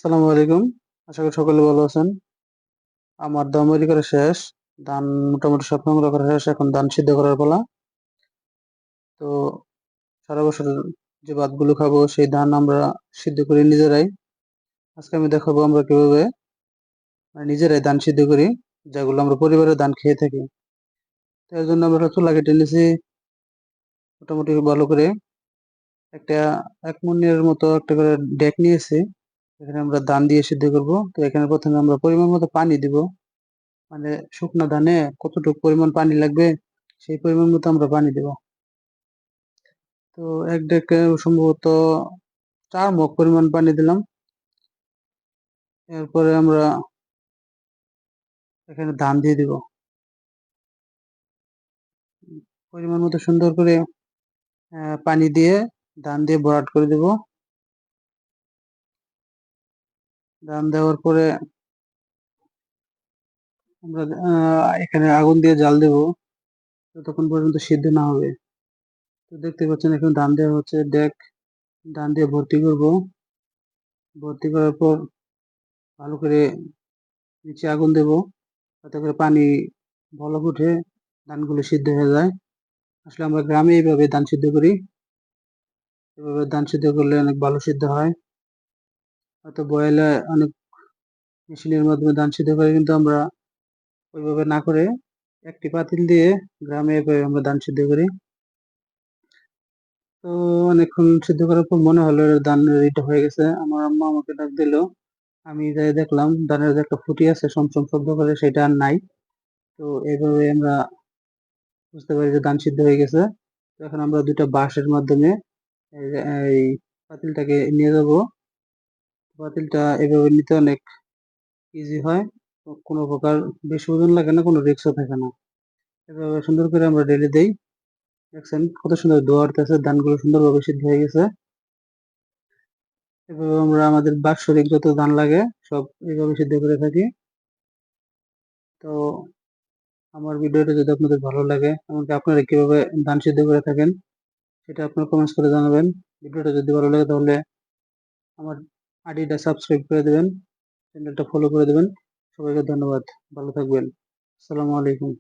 আসসালামু আলাইকুম। আশা করি সকলে ভালো আছেন। আমার দম তৈরি করা শেষ। ধান মোটামুটি সব সংগ্রহ করা শেষ। এখন ধান সিদ্ধ করার পালা। তো সারা বছর যে ভাতগুলো খাবো সেই ধান আমরা সিদ্ধ করি নিজেরাই। আজকে আমি দেখাবো আমরা কিভাবে নিজেরাই ধান সিদ্ধ করি, যেগুলো আমরা পরিবারের ধান খেয়ে থাকি। তো এর জন্য আমরা চুলা কেটে নিয়েছি মোটামুটি ভালো করে। একটা 1 মণের মতো একটা করে ডেক নিয়েছি। এখানে আমরা ধান দিয়ে সিদ্ধ করব। তো এখানে প্রথমে আমরা পরিমাণ মতো পানি দিব। মানে শুকনা ধানে কতটুকু পরিমাণ পানি লাগবে সেই পরিমাণ মতো আমরা পানি দেব। তো এক ডেকে সম্ভবত 4 মগ পরিমাণ পানি দিলাম। এরপরে আমরা এখানে ধান দিয়ে দিব পরিমাণ মতো সুন্দর করে। পানি দিয়ে ধান দিয়ে ভরাট করে দেব। ধান দেওয়ার পরে আমরা এখানে আগুন দিয়ে জাল দেব যতক্ষণ পর্যন্ত সিদ্ধ না হবে। তো দেখতে পাচ্ছেন এখন ধান দেওয়া হচ্ছে। ধান দিয়ে ভর্তি করব। ভর্তি করার পর ভালো করে নিচে আগুন দেব, যাতে করে পানি বলক উঠে ধানগুলো সিদ্ধ হয়ে যায়। আসলে আমরা গ্রামে এইভাবে ধান সিদ্ধ করি। এভাবে ধান সিদ্ধ করলে অনেক ভালো সিদ্ধ হয়। হয়তো বয়েলে অনেক মেশিনের মাধ্যমে ধান সিদ্ধ করে, কিন্তু আমরা ওইভাবে না করে একটি পাতিল দিয়ে গ্রামে এভাবে আমরা ধান সিদ্ধ করি। তো অনেকক্ষণ সিদ্ধ করার পর মনে হলো ধান রেডি হয়ে গেছে। আমার আম্মা আমাকে ডাক দিল। আমি যাই দেখলাম ধানের যে একটা ফুটি আছে সমসম শব্দ করে, সেটা আর নাই। তো এইভাবে আমরা বুঝতে পারি যে ধান সিদ্ধ হয়ে গেছে। তো এখন আমরা দুইটা বাঁশের মাধ্যমে এই পাতিলটাকে নিয়ে যাব। পাতিলটা এভাবে নিতে অনেক ইজি হয়। কোনো প্রকার বেশি ওজন লাগে না, কোনো রিস্কও থাকে না। এভাবে সুন্দর করে আমরা ঢেলে দেই। দেখছেন কত সুন্দর ধোয়া উঠতেছে, ধানগুলো সুন্দরভাবে সিদ্ধ হয়ে গেছে। এভাবে আমরা আমাদের বাৎসরিক যত ধান লাগে সব এইভাবে সিদ্ধ করে থাকি। তো আমার ভিডিওটা যদি আপনাদের ভালো লাগে, এমনকি আপনারা কিভাবে ধান সিদ্ধ করে থাকেন, সেটা আপনারা কমেন্টস করে জানাবেন। ভিডিওটা যদি ভালো লাগে তাহলে আমার আইডিটা সাবস্ক্রাইব করে দেবেন, চ্যানেলটা ফলো করে দেবেন। সবাইকে ধন্যবাদ। ভালো থাকবেন। আসসালামু আলাইকুম।